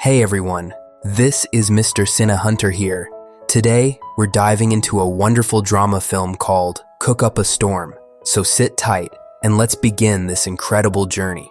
Hey everyone, this is Mr. Cine Hunter here. Today, we're diving into a wonderful drama film called Cook Up a Storm. So sit tight and let's begin this incredible journey.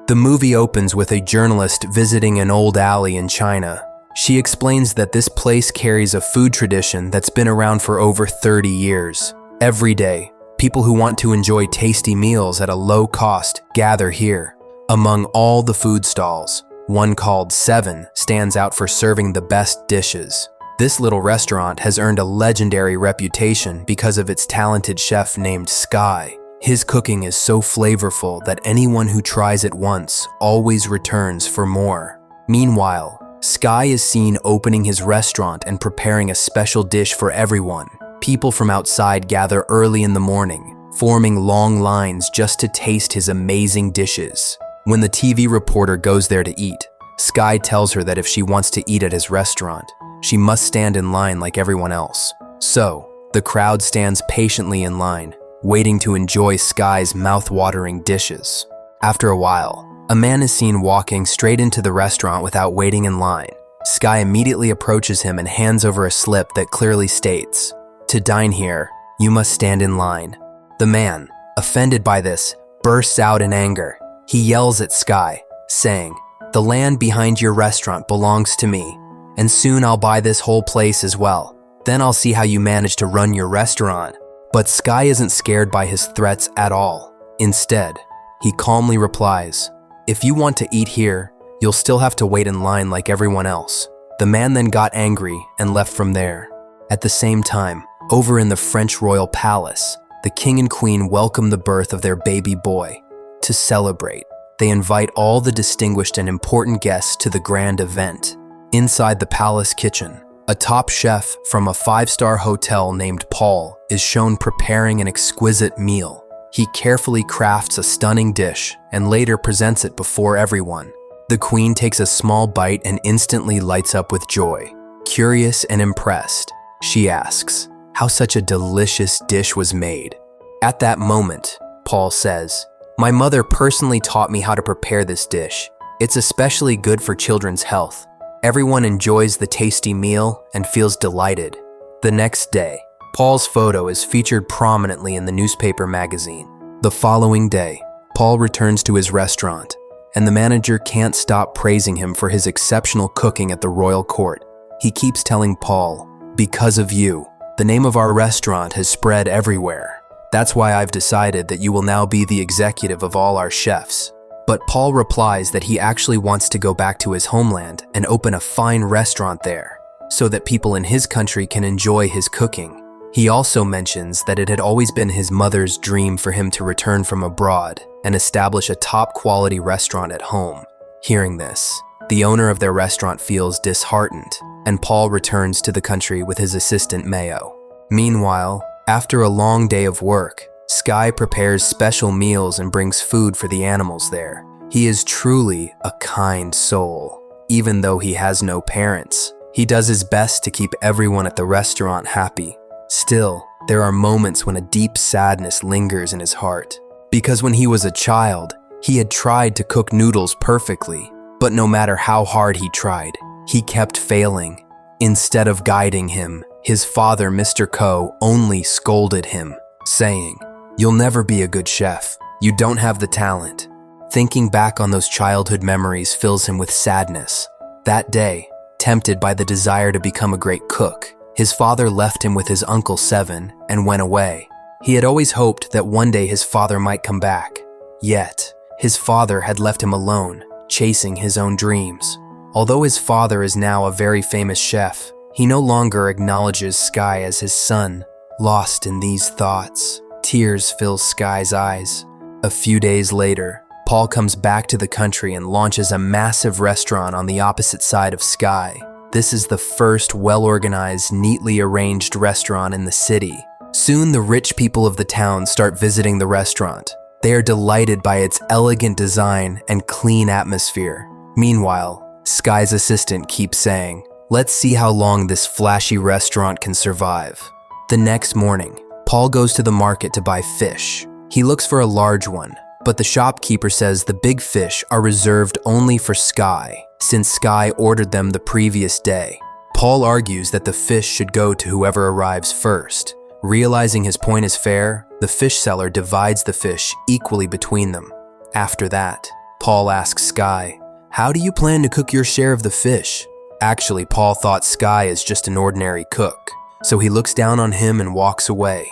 The movie opens with a journalist visiting an old alley in China. She explains that this place carries a food tradition that's been around for over 30 years. Every day, people who want to enjoy tasty meals at a low cost gather here. Among all the food stalls, one called 7 stands out for serving the best dishes. This little restaurant has earned a legendary reputation because of its talented chef named Sky. His cooking is so flavorful that anyone who tries it once always returns for more. Meanwhile, Sky is seen opening his restaurant and preparing a special dish for everyone. People from outside gather early in the morning, forming long lines just to taste his amazing dishes. When the TV reporter goes there to eat, Sky tells her that if she wants to eat at his restaurant, she must stand in line like everyone else. So, the crowd stands patiently in line, waiting to enjoy Sky's mouth-watering dishes. After a while, a man is seen walking straight into the restaurant without waiting in line. Sky immediately approaches him and hands over a slip that clearly states, "To dine here, you must stand in line." The man, offended by this, bursts out in anger. He yells at Sky, saying, "The land behind your restaurant belongs to me, and soon I'll buy this whole place as well. Then I'll see how you manage to run your restaurant." But Sky isn't scared by his threats at all. Instead, he calmly replies, "If you want to eat here, you'll still have to wait in line like everyone else." The man then got angry and left from there. At the same time, over in the French royal palace, the king and queen welcome the birth of their baby boy. To celebrate, they invite all the distinguished and important guests to the grand event. Inside the palace kitchen, a top chef from a 5-star hotel named Paul is shown preparing an exquisite meal. He carefully crafts a stunning dish and later presents it before everyone. The queen takes a small bite and instantly lights up with joy. Curious and impressed, she asks how such a delicious dish was made. At that moment, Paul says, "My mother personally taught me how to prepare this dish. It's especially good for children's health." Everyone enjoys the tasty meal and feels delighted. The next day, Paul's photo is featured prominently in the newspaper magazine. The following day, Paul returns to his restaurant, and the manager can't stop praising him for his exceptional cooking at the royal court. He keeps telling Paul, "Because of you, the name of our restaurant has spread everywhere. That's why I've decided that you will now be the executive of all our chefs." But Paul replies that he actually wants to go back to his homeland and open a fine restaurant there, so that people in his country can enjoy his cooking. He also mentions that it had always been his mother's dream for him to return from abroad and establish a top-quality restaurant at home. Hearing this, the owner of their restaurant feels disheartened, and Paul returns to the country with his assistant Mayo. Meanwhile, after a long day of work, Sky prepares special meals and brings food for the animals there. He is truly a kind soul. Even though he has no parents, he does his best to keep everyone at the restaurant happy. Still, there are moments when a deep sadness lingers in his heart. Because when he was a child, he had tried to cook noodles perfectly, but no matter how hard he tried, he kept failing. Instead of guiding him, his father, Mr. Ko, only scolded him, saying, "You'll never be a good chef. You don't have the talent." Thinking back on those childhood memories fills him with sadness. That day, tempted by the desire to become a great cook, his father left him with his uncle 7 and went away. He had always hoped that one day his father might come back. Yet, his father had left him alone, chasing his own dreams. Although his father is now a very famous chef, he no longer acknowledges Sky as his son. Lost in these thoughts, tears fill Sky's eyes. A few days later, Paul comes back to the country and launches a massive restaurant on the opposite side of Sky. This is the first well-organized, neatly arranged restaurant in the city. Soon the rich people of the town start visiting the restaurant. They are delighted by its elegant design and clean atmosphere. Meanwhile, Sky's assistant keeps saying, "Let's see how long this flashy restaurant can survive." The next morning, Paul goes to the market to buy fish. He looks for a large one, but the shopkeeper says the big fish are reserved only for Sky. since Sky ordered them the previous day. Paul argues that the fish should go to whoever arrives first. Realizing his point is fair, the fish seller divides the fish equally between them. After that, Paul asks Sky, "How do you plan to cook your share of the fish?" Actually, Paul thought Sky is just an ordinary cook, so he looks down on him and walks away.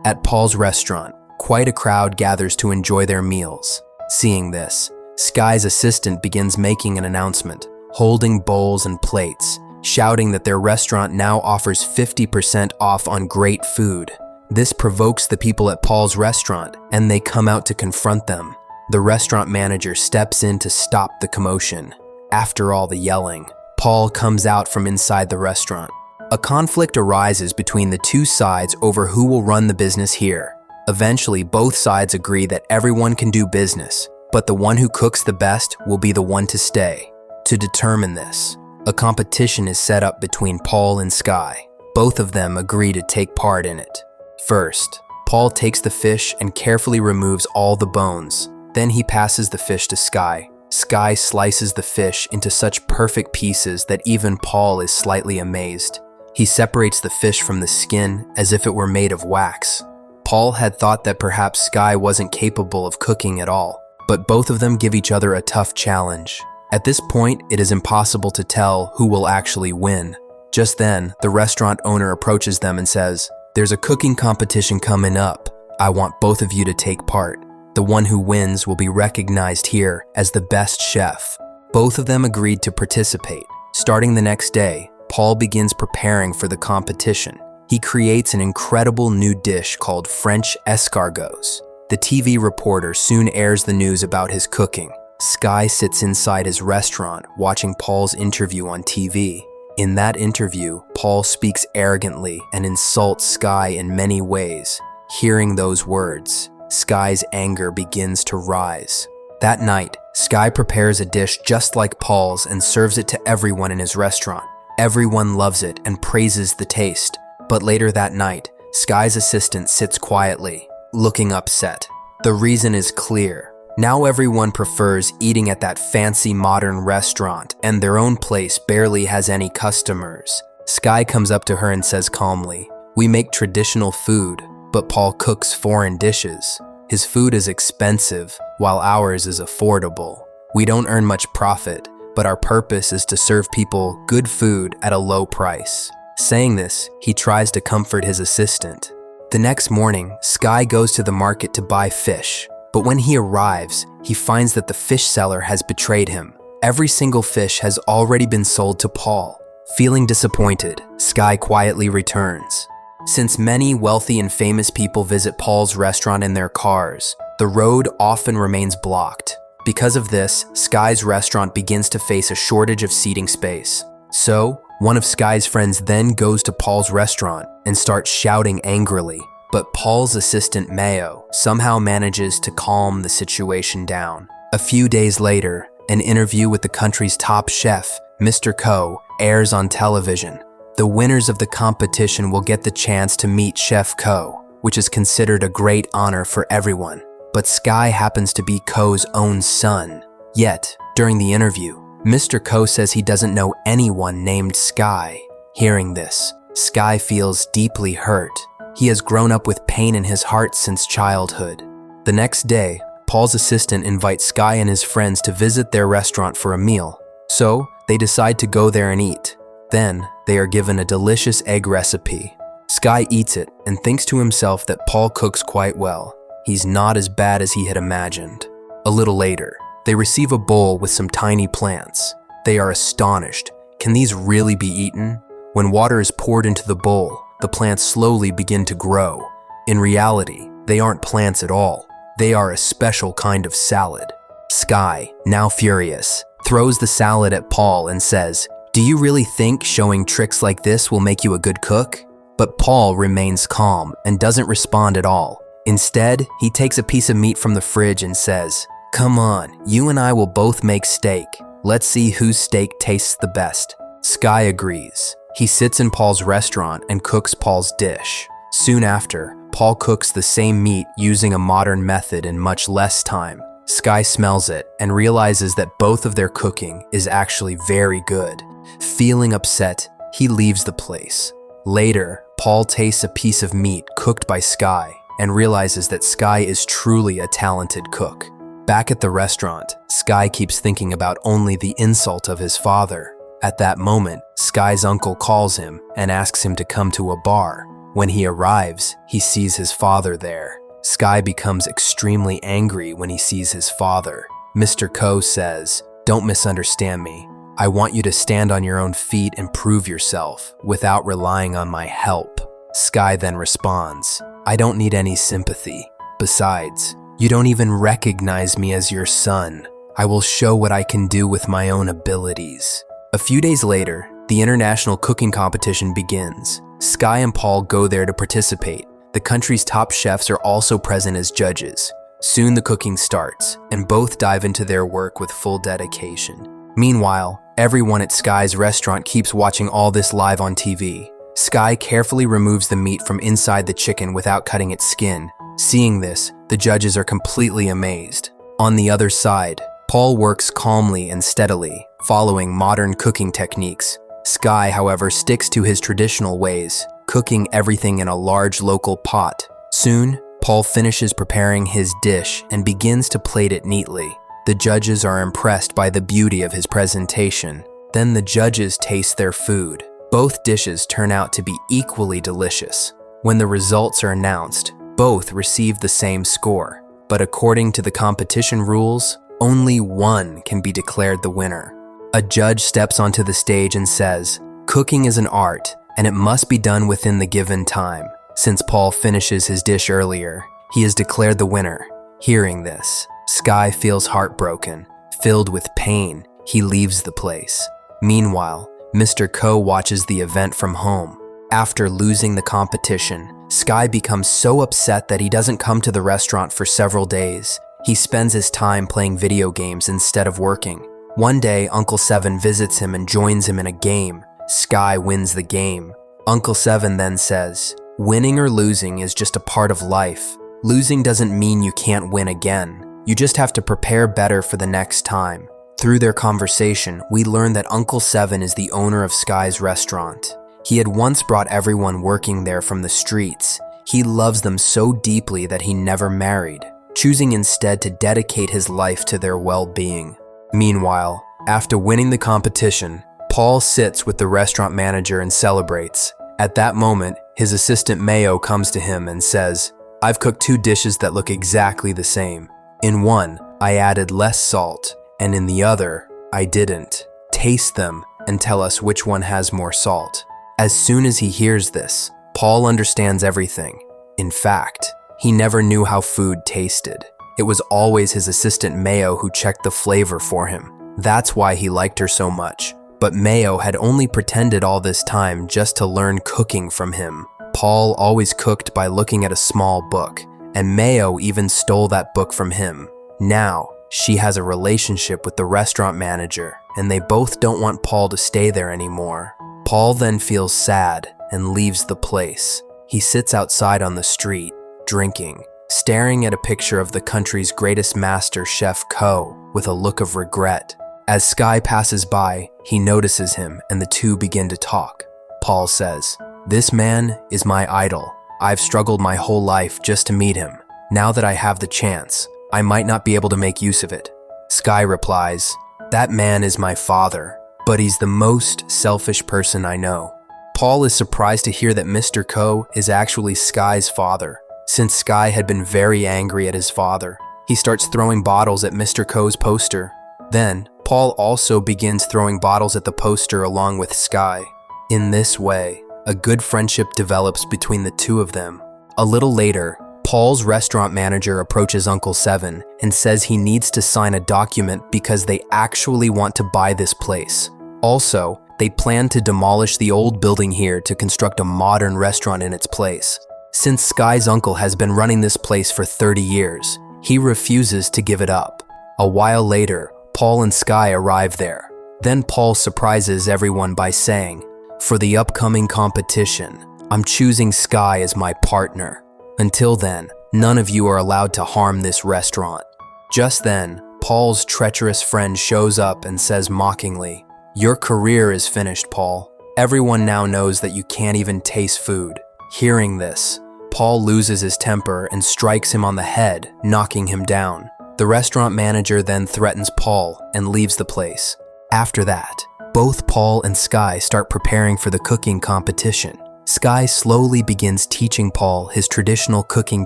At Paul's restaurant, quite a crowd gathers to enjoy their meals. Seeing this, Sky's assistant begins making an announcement, holding bowls and plates, shouting that their restaurant now offers 50% off on great food. This provokes the people at Paul's restaurant, and they come out to confront them. The restaurant manager steps in to stop the commotion. After all the yelling, Paul comes out from inside the restaurant. A conflict arises between the two sides over who will run the business here. Eventually, both sides agree that everyone can do business, but the one who cooks the best will be the one to stay. To determine this, a competition is set up between Paul and Sky. Both of them agree to take part in it. First, Paul takes the fish and carefully removes all the bones. Then he passes the fish to Sky. Sky slices the fish into such perfect pieces that even Paul is slightly amazed. He separates the fish from the skin as if it were made of wax. Paul had thought that perhaps Sky wasn't capable of cooking at all, but both of them give each other a tough challenge. At this point, it is impossible to tell who will actually win. Just then, the restaurant owner approaches them and says, "There's a cooking competition coming up. I want both of you to take part. The one who wins will be recognized here as the best chef." Both of them agreed to participate. Starting the next day, Paul begins preparing for the competition. He creates an incredible new dish called French escargots. The TV reporter soon airs the news about his cooking. Sky sits inside his restaurant watching Paul's interview on TV. In that interview, Paul speaks arrogantly and insults Sky in many ways. Hearing those words, Sky's anger begins to rise. That night, Sky prepares a dish just like Paul's and serves it to everyone in his restaurant. Everyone loves it and praises the taste. But later that night, Sky's assistant sits quietly, looking upset. The reason is clear. Now everyone prefers eating at that fancy modern restaurant, and their own place barely has any customers. Sky comes up to her and says calmly, "We make traditional food, but Paul cooks foreign dishes. His food is expensive, while ours is affordable. We don't earn much profit, but our purpose is to serve people good food at a low price." Saying this, he tries to comfort his assistant. The next morning, Sky goes to the market to buy fish. But when he arrives, he finds that the fish seller has betrayed him. Every single fish has already been sold to Paul. Feeling disappointed, Sky quietly returns. Since many wealthy and famous people visit Paul's restaurant in their cars, the road often remains blocked. Because of this, Sky's restaurant begins to face a shortage of seating space. So, one of Sky's friends then goes to Paul's restaurant and starts shouting angrily. But Paul's assistant Mayo somehow manages to calm the situation down. A few days later, an interview with the country's top chef, Mr. Ko, airs on television. The winners of the competition will get the chance to meet Chef Ko, which is considered a great honor for everyone. But Sky happens to be Ko's own son. Yet, during the interview, Mr. Ko says he doesn't know anyone named Sky. Hearing this, Sky feels deeply hurt. He has grown up with pain in his heart since childhood. The next day, Paul's assistant invites Sky and his friends to visit their restaurant for a meal. So, they decide to go there and eat. Then, they are given a delicious egg recipe. Sky eats it and thinks to himself that Paul cooks quite well. He's not as bad as he had imagined. A little later, they receive a bowl with some tiny plants. They are astonished. Can these really be eaten? When water is poured into the bowl, the plants slowly begin to grow. In reality, they aren't plants at all. They are a special kind of salad. Sky, now furious, throws the salad at Paul and says, "Do you really think showing tricks like this will make you a good cook?" But Paul remains calm and doesn't respond at all. Instead, he takes a piece of meat from the fridge and says, "Come on, you and I will both make steak. Let's see whose steak tastes the best." Sky agrees. He sits in Paul's restaurant and cooks Paul's dish. Soon after, Paul cooks the same meat using a modern method in much less time. Sky smells it and realizes that both of their cooking is actually very good. Feeling upset, he leaves the place. Later, Paul tastes a piece of meat cooked by Sky and realizes that Sky is truly a talented cook. Back at the restaurant, Sky keeps thinking about only the insult of his father. At that moment, Sky's uncle calls him and asks him to come to a bar. When he arrives, he sees his father there. Sky becomes extremely angry when he sees his father. Mr. Ko says, "Don't misunderstand me. I want you to stand on your own feet and prove yourself without relying on my help." Sky then responds, "I don't need any sympathy. Besides, you don't even recognize me as your son. I will show what I can do with my own abilities." A few days later, the international cooking competition begins. Sky and Paul go there to participate. The country's top chefs are also present as judges. Soon the cooking starts, and both dive into their work with full dedication. Meanwhile, everyone at Sky's restaurant keeps watching all this live on TV. Sky carefully removes the meat from inside the chicken without cutting its skin. Seeing this, the judges are completely amazed. On the other side, Paul works calmly and steadily, following modern cooking techniques. Sky, however, sticks to his traditional ways, cooking everything in a large local pot. Soon, Paul finishes preparing his dish and begins to plate it neatly. The judges are impressed by the beauty of his presentation. Then the judges taste their food. Both dishes turn out to be equally delicious. When the results are announced, both receive the same score. But according to the competition rules, only one can be declared the winner. A judge steps onto the stage and says, "Cooking is an art, and it must be done within the given time." Since Paul finishes his dish earlier, he is declared the winner. Hearing this, Sky feels heartbroken. Filled with pain, he leaves the place. Meanwhile, Mr. Ko watches the event from home. After losing the competition, Sky becomes so upset that he doesn't come to the restaurant for several days. He spends his time playing video games instead of working. One day, Uncle Seven visits him and joins him in a game. Sky wins the game. Uncle Seven then says, "Winning or losing is just a part of life. Losing doesn't mean you can't win again. You just have to prepare better for the next time." Through their conversation, we learn that Uncle Seven is the owner of Sky's restaurant. He had once brought everyone working there from the streets. He loves them so deeply that he never married, choosing instead to dedicate his life to their well-being. Meanwhile, after winning the competition, Paul sits with the restaurant manager and celebrates. At that moment, his assistant Mayo comes to him and says, "I've cooked 2 dishes that look exactly the same. In one, I added less salt, and in the other, I didn't. Taste them and tell us which one has more salt." As soon as he hears this, Paul understands everything. In fact, he never knew how food tasted. It was always his assistant Mayo who checked the flavor for him. That's why he liked her so much. But Mayo had only pretended all this time just to learn cooking from him. Paul always cooked by looking at a small book, and Mayo even stole that book from him. Now, she has a relationship with the restaurant manager, and they both don't want Paul to stay there anymore. Paul then feels sad and leaves the place. He sits outside on the street, drinking, staring at a picture of the country's greatest master, Chef Ko, with a look of regret. As Sky passes by, he notices him and the two begin to talk. Paul says, "This man is my idol. I've struggled my whole life just to meet him. Now that I have the chance, I might not be able to make use of it." Sky replies, "That man is my father, but he's the most selfish person I know." Paul is surprised to hear that Mr. Ko is actually Sky's father. Since Sky had been very angry at his father, he starts throwing bottles at Mr. Ko's poster. Then, Paul also begins throwing bottles at the poster along with Sky. In this way, a good friendship develops between the two of them. A little later, Paul's restaurant manager approaches Uncle Seven and says he needs to sign a document because they actually want to buy this place. Also, they plan to demolish the old building here to construct a modern restaurant in its place. Since Sky's uncle has been running this place for 30 years, he refuses to give it up. A while later, Paul and Sky arrive there. Then Paul surprises everyone by saying, "For the upcoming competition, I'm choosing Sky as my partner. Until then, none of you are allowed to harm this restaurant." Just then, Paul's treacherous friend shows up and says mockingly, "Your career is finished, Paul. Everyone now knows that you can't even taste food." Hearing this, Paul loses his temper and strikes him on the head, knocking him down. The restaurant manager then threatens Paul and leaves the place. After that, both Paul and Sky start preparing for the cooking competition. Sky slowly begins teaching Paul his traditional cooking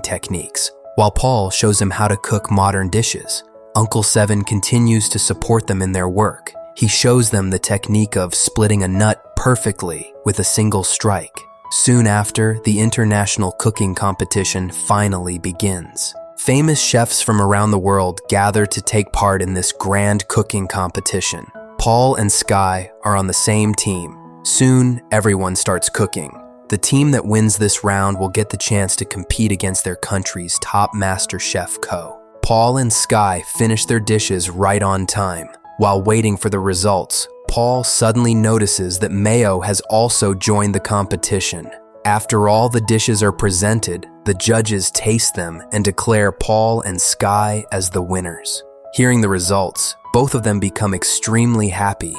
techniques, while Paul shows him how to cook modern dishes. Uncle Seven continues to support them in their work. He shows them the technique of splitting a nut perfectly with a single strike. Soon after, the international cooking competition finally begins. Famous chefs from around the world gather to take part in this grand cooking competition. Paul and Sky are on the same team. Soon, everyone starts cooking. The team that wins this round will get the chance to compete against their country's top master chef Co. Paul and Sky finish their dishes right on time. While waiting for the results, Paul suddenly notices that Mayo has also joined the competition. After all the dishes are presented, the judges taste them and declare Paul and Sky as the winners. Hearing the results, both of them become extremely happy.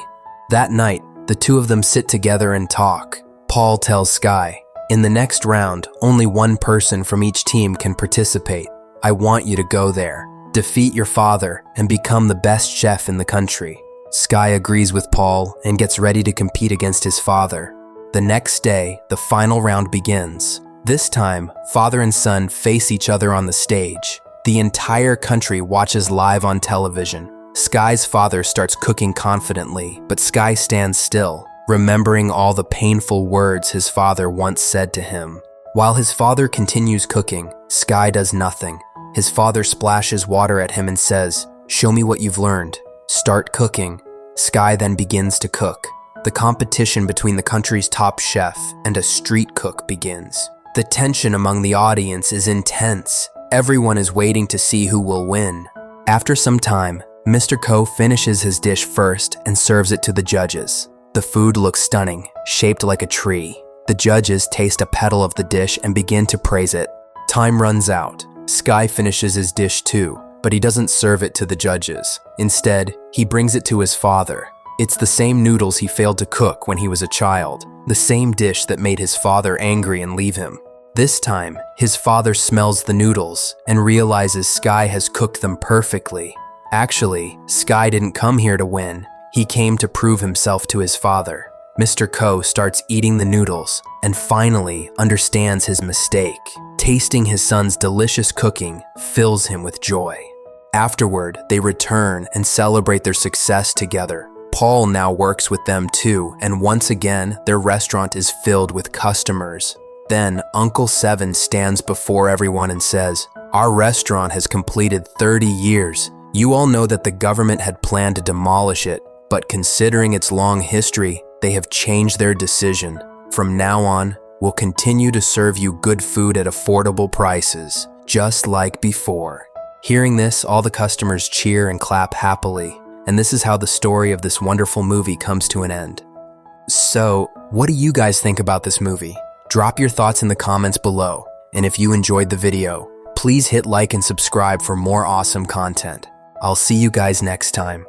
That night, the two of them sit together and talk. Paul tells Sky, "In the next round, only one person from each team can participate. I want you to go there, defeat your father, and become the best chef in the country." Sky agrees with Paul and gets ready to compete against his father. The next day, the final round begins. This time, father and son face each other on the stage. The entire country watches live on television. Sky's father starts cooking confidently, but Sky stands still, remembering all the painful words his father once said to him. While his father continues cooking, Sky does nothing. His father splashes water at him and says, "Show me what you've learned. Start cooking." Sky then begins to cook. The competition between the country's top chef and a street cook begins. The tension among the audience is intense. Everyone is waiting to see who will win. After some time, Mr. Ko finishes his dish first and serves it to the judges. The food looks stunning, shaped like a tree. The judges taste a petal of the dish and begin to praise it. Time runs out. Sky finishes his dish too, but he doesn't serve it to the judges. Instead, he brings it to his father. It's the same noodles he failed to cook when he was a child, the same dish that made his father angry and leave him. This time, his father smells the noodles and realizes Sky has cooked them perfectly. Actually, Sky didn't come here to win. He came to prove himself to his father. Mr. Ko starts eating the noodles and finally understands his mistake. Tasting his son's delicious cooking fills him with joy. Afterward, they return and celebrate their success together. Paul now works with them too, and once again, their restaurant is filled with customers. Then, Uncle Seven stands before everyone and says, "Our restaurant has completed 30 years. You all know that the government had planned to demolish it, but considering its long history, they have changed their decision. From now on, we'll continue to serve you good food at affordable prices, just like before." Hearing this, all the customers cheer and clap happily, and this is how the story of this wonderful movie comes to an end. So, what do you guys think about this movie? Drop your thoughts in the comments below, and if you enjoyed the video, please hit like and subscribe for more awesome content. I'll see you guys next time.